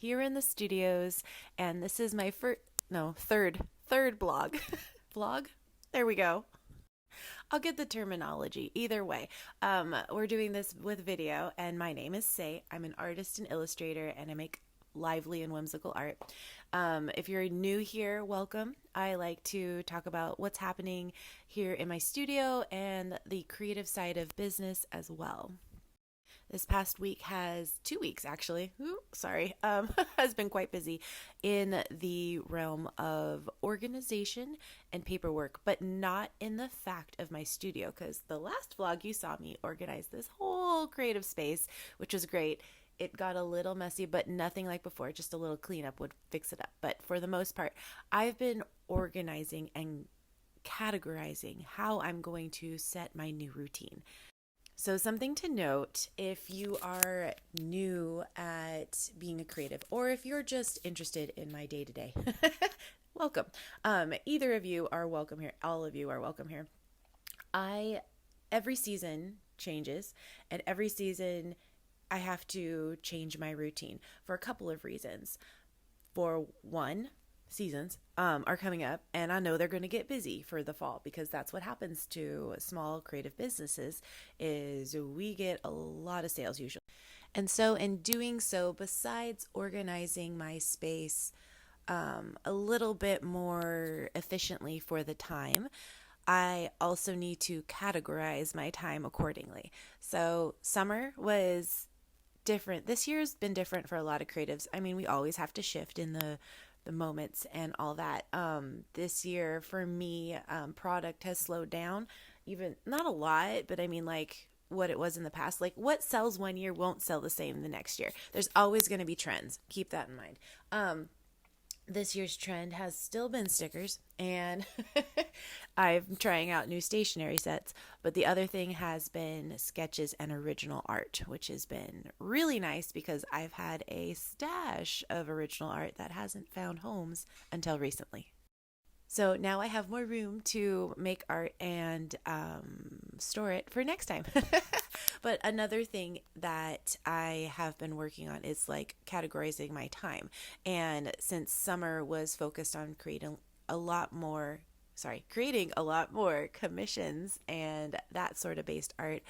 here in the studios, and this is my third blog. Vlog? There we go. I'll get the terminology either way. We're doing this with video, and my name is Sey. I'm an artist and illustrator, and I make lively and whimsical art. If you're new here, welcome. I like to talk about what's happening here in my studio and the creative side of business as well. This past week has 2 weeks actually. Has been quite busy in the realm of organization and paperwork, but not in the fact of my studio. Because the last vlog you saw me organize this whole creative space, which was great. It got a little messy, but nothing like before. Just a little cleanup would fix it up. But for the most part, I've been organizing and categorizing how I'm going to set my new routine. So, something to note if you are new at being a creative, or if you're just interested in my day to day, welcome. Either of you are welcome here. All of you are welcome here. Every season changes, and every season I have to change my routine for a couple of reasons. For one, seasons are coming up, and I know they're going to get busy for the fall, because that's what happens to small creative businesses is we get a lot of sales usually. And so in doing so, besides organizing my space a little bit more efficiently for the time, I also need to categorize my time accordingly. So summer was different. This year's been different for a lot of creatives. I mean, we always have to shift in the moments and all that. This year for me, product has slowed down, even not a lot, but I mean, like what it was in the past. Like what sells one year won't sell the same the next year. There's always going to be trends. Keep that in mind. This year's trend has still been stickers, and I'm trying out new stationery sets. But the other thing has been sketches and original art, which has been really nice because I've had a stash of original art that hasn't found homes until recently. So now I have more room to make art and store it for next time. But another thing that I have been working on is like categorizing my time. And since summer was focused on creating a lot more commissions and that sort of based art,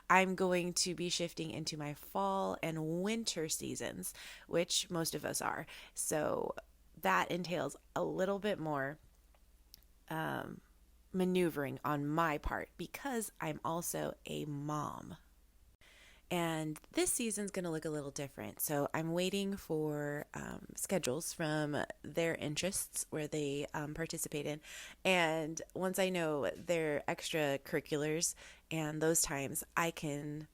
I'm going to be shifting into my fall and winter seasons, which most of us are. So that entails a little bit more maneuvering on my part because I'm also a mom. And this season's going to look a little different. So I'm waiting for schedules from their interests where they participate in. And once I know their extracurriculars and those times, I can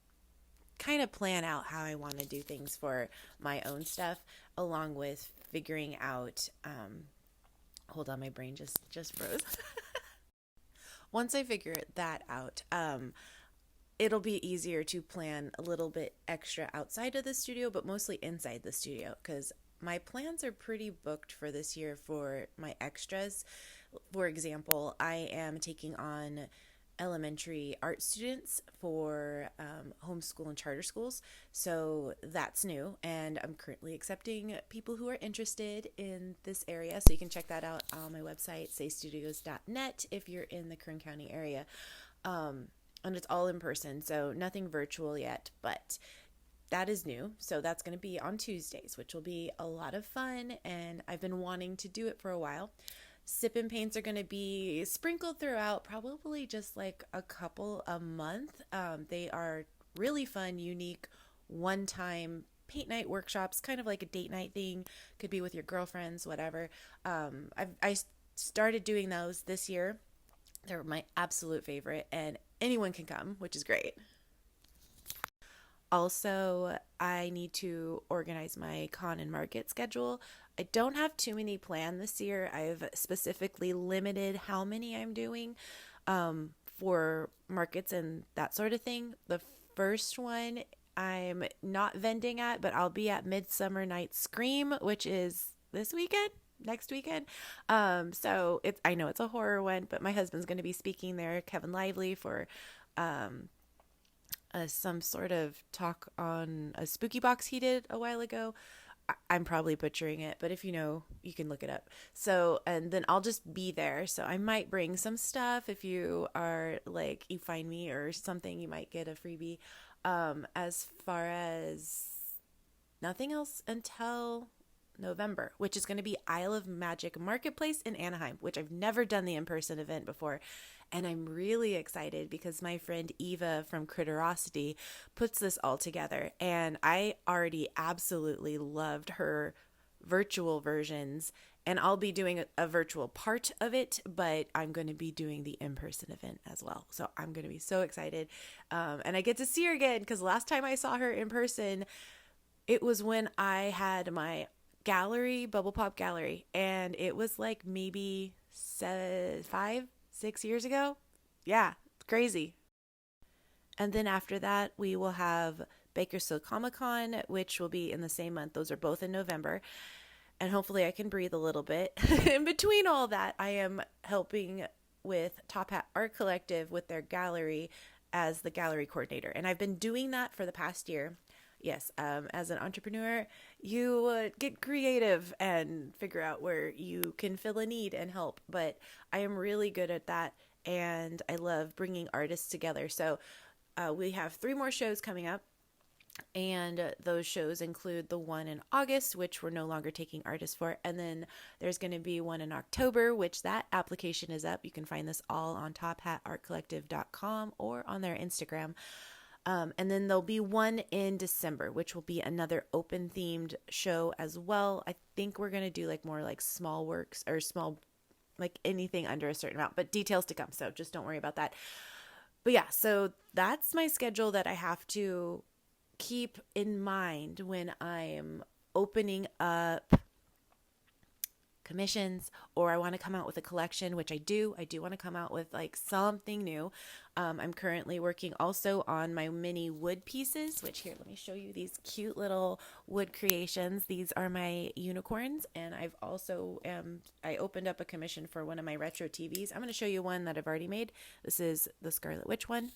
kind of plan out how I want to do things for my own stuff, along with figuring out. Hold on, my brain just froze. Once I figure that out, it'll be easier to plan a little bit extra outside of the studio, but mostly inside the studio, because my plans are pretty booked for this year for my extras. For example, I am taking on elementary art students for homeschool and charter schools. So that's new, and I'm currently accepting people who are interested in this area. So you can check that out on my website, seystudios.net, if you're in the Kern County area. And it's all in person, so nothing virtual yet, but that is new. So that's going to be on Tuesdays, which will be a lot of fun, and I've been wanting to do it for a while. Sip and paints are going to be sprinkled throughout, probably just like a couple a month. They are really fun, unique, one-time paint night workshops, kind of like a date night thing. Could be with your girlfriends, whatever. I started doing those this year. They're my absolute favorite, and anyone can come, which is great. Also, I need to organize my con and market schedule. I don't have too many planned this year. I've specifically limited how many I'm doing for markets and that sort of thing. The first one I'm not vending at, but I'll be at Midsummer Night's Scream, which is this weekend, next weekend. I know it's a horror one, but my husband's going to be speaking there, Kevin Lively, for some sort of talk on a spooky box he did a while ago. I'm probably butchering it, but if you know, you can look it up. So, and then I'll just be there. So I might bring some stuff. If you are like, you find me or something, you might get a freebie. As far as nothing else until November, which is going to be Isle of Magic Marketplace in Anaheim, which I've never done the in-person event before. And I'm really excited because my friend Eva from Critterosity puts this all together. And I already absolutely loved her virtual versions. And I'll be doing a virtual part of it, but I'm going to be doing the in-person event as well. So I'm going to be so excited. And I get to see her again because last time I saw her in person, it was when I had my gallery, Bubble Pop Gallery, and it was like maybe 5-6 years ago. Yeah, it's crazy. And then after that, we will have Bakersfield Comic Con, which will be in the same month. Those are both in November. And hopefully I can breathe a little bit. In between all that, I am helping with Top Hat Art Collective with their gallery as the gallery coordinator. And I've been doing that for the past year. Yes, as an entrepreneur, you get creative and figure out where you can fill a need and help. But I am really good at that, and I love bringing artists together. So we have 3 more shows coming up, and those shows include the one in August, which we're no longer taking artists for. And then there's going to be one in October, which that application is up. You can find this all on tophatartcollective.com or on their Instagram. And then there'll be one in December, which will be another open themed show as well. I think we're going to do like more like small works or small, like anything under a certain amount, but details to come. So just don't worry about that. But yeah, so that's my schedule that I have to keep in mind when I am opening up commissions, or I want to come out with a collection, which I do want to come out with like something new. I'm currently working also on my mini wood pieces, which here, let me show you these cute little wood creations. These are my unicorns. And I've also, I opened up a commission for one of my retro TVs. I'm going to show you one that I've already made. This is the Scarlet Witch one.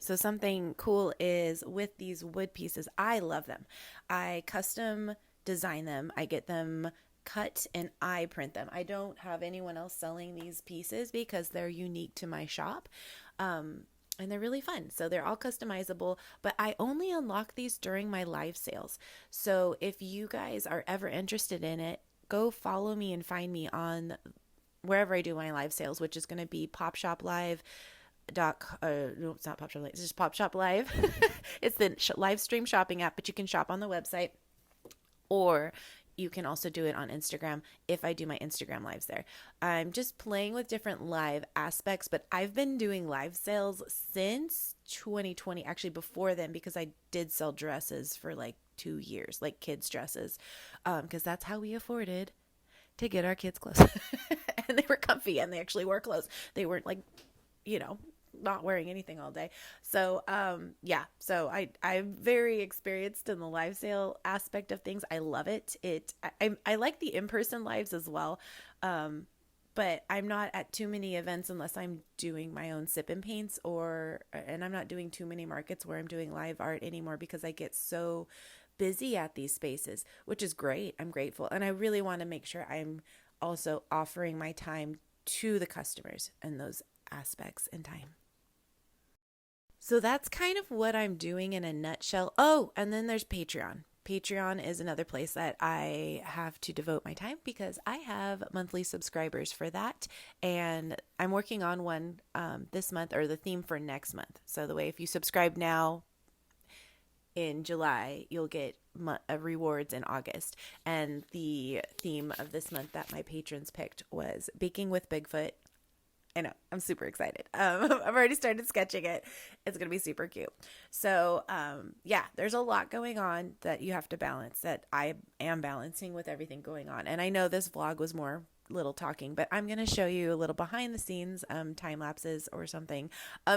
So something cool is with these wood pieces, I love them. I custom design them. I get them cut and I print them. I don't have anyone else selling these pieces because they're unique to my shop. And they're really fun. So they're all customizable, but I only unlock these during my live sales. So if you guys are ever interested in it, go follow me and find me on wherever I do my live sales, which is going to be Pop Shop Live. No, it's not Pop Shop Live. It's just Pop Shop Live. It's the live stream shopping app, but you can shop on the website, or you can also do it on Instagram if I do my Instagram lives there. I'm just playing with different live aspects, but I've been doing live sales since 2020, actually before then, because I did sell dresses for like 2 years, like kids' dresses, because that's how we afforded to get our kids clothes. And they were comfy and they actually wore clothes. They weren't like, not wearing anything all day. So, yeah, so I'm very experienced in the live sale aspect of things. I love it. I like the in-person lives as well. But I'm not at too many events unless I'm doing my own sip and paints and I'm not doing too many markets where I'm doing live art anymore because I get so busy at these spaces, which is great. I'm grateful. And I really want to make sure I'm also offering my time to the customers and those aspects in time. So that's kind of what I'm doing in a nutshell. Oh, and then there's Patreon. Patreon is another place that I have to devote my time because I have monthly subscribers for that. And I'm working on one this month, or the theme for next month. So the way, if you subscribe now in July, you'll get rewards in August. And the theme of this month that my patrons picked was Baking with Bigfoot. I know, I'm super excited. I've already started sketching it. It's going to be super cute. So, yeah, there's a lot going on that you have to balance, that I am balancing with everything going on. And I know this vlog was more little talking, but I'm going to show you a little behind the scenes, time lapses or something.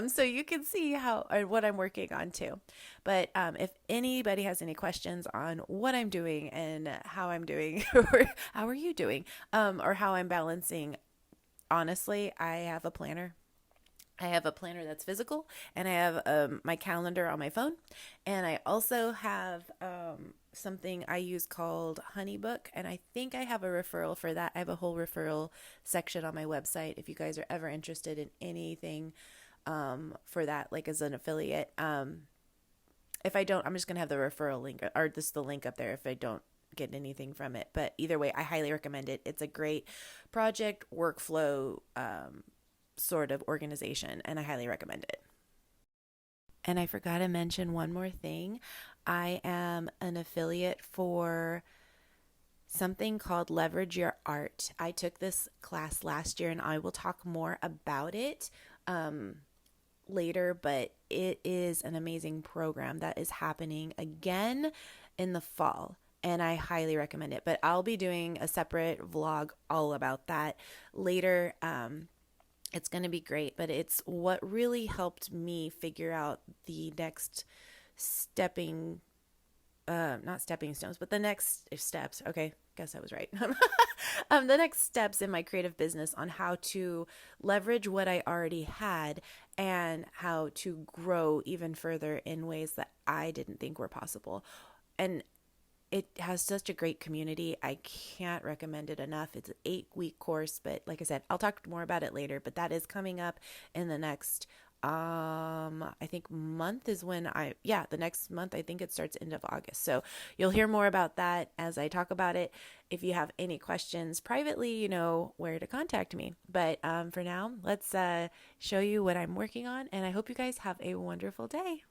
So you can see what I'm working on too. But, if anybody has any questions on what I'm doing and how I'm doing, or how are you doing, or how I'm balancing, honestly, I have a planner I have a planner that's physical, and I have my calendar on my phone, and I also have something I use called Honeybook, and I think I have a referral for that. I have a whole referral section on my website if you guys are ever interested in anything for that, like as an affiliate. If I don't, I'm just going to have the referral link, or this the link up there if I don't get anything from it. But either way, I highly recommend it. It's a great project workflow sort of organization, and I highly recommend it. And I forgot to mention one more thing. I am an affiliate for something called Leverage Your Art. I took this class last year, and I will talk more about it later, but it is an amazing program that is happening again in the fall, and I highly recommend it. But I'll be doing a separate vlog all about that later. It's going to be great, but it's what really helped me figure out the next not stepping stones, but the next steps. Okay, guess I was right. The next steps in my creative business on how to leverage what I already had and how to grow even further in ways that I didn't think were possible. And it has such a great community. I can't recommend it enough. It's an 8-week course, but like I said, I'll talk more about it later, but that is coming up in the next I think month is when the next month. I think it starts end of August. So you'll hear more about that as I talk about it. If you have any questions privately, you know where to contact me. But for now, let's show you what I'm working on, and I hope you guys have a wonderful day.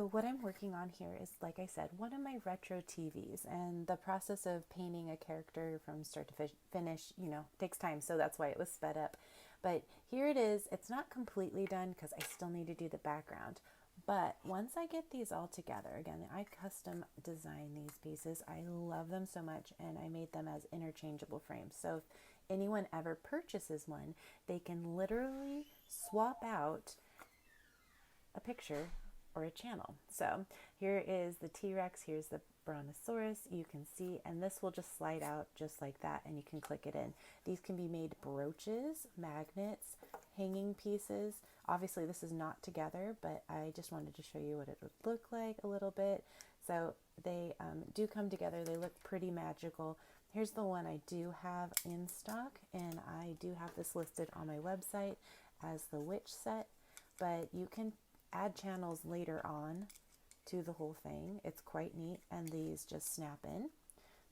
What I'm working on here is, like I said, one of my retro TVs, and the process of painting a character from start to finish, takes time. So that's why it was sped up. But here it is. It's not completely done because I still need to do the background. But once I get these all together, again, I custom design these pieces. I love them so much, and I made them as interchangeable frames. So if anyone ever purchases one, they can literally swap out a picture or a channel. So here is the T-Rex, here's the Brontosaurus, you can see, and this will just slide out just like that, and you can click it in. These can be made brooches, magnets, hanging pieces. Obviously this is not together, but I just wanted to show you what it would look like a little bit. So they do come together. They look pretty magical. Here's the one I do have in stock, and I do have this listed on my website as the witch set, but you can add channels later on to the whole thing. It's quite neat, and these just snap in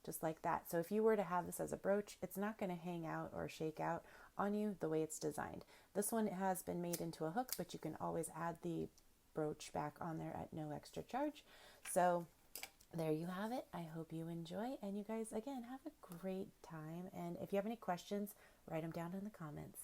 just like that. So if you were to have this as a brooch, it's not going to hang out or shake out on you the way it's designed. This one has been made into a hook, but you can always add the brooch back on there at no extra charge. So there you have it. I hope you enjoy, and you guys again have a great time, and if you have any questions, write them down in the comments.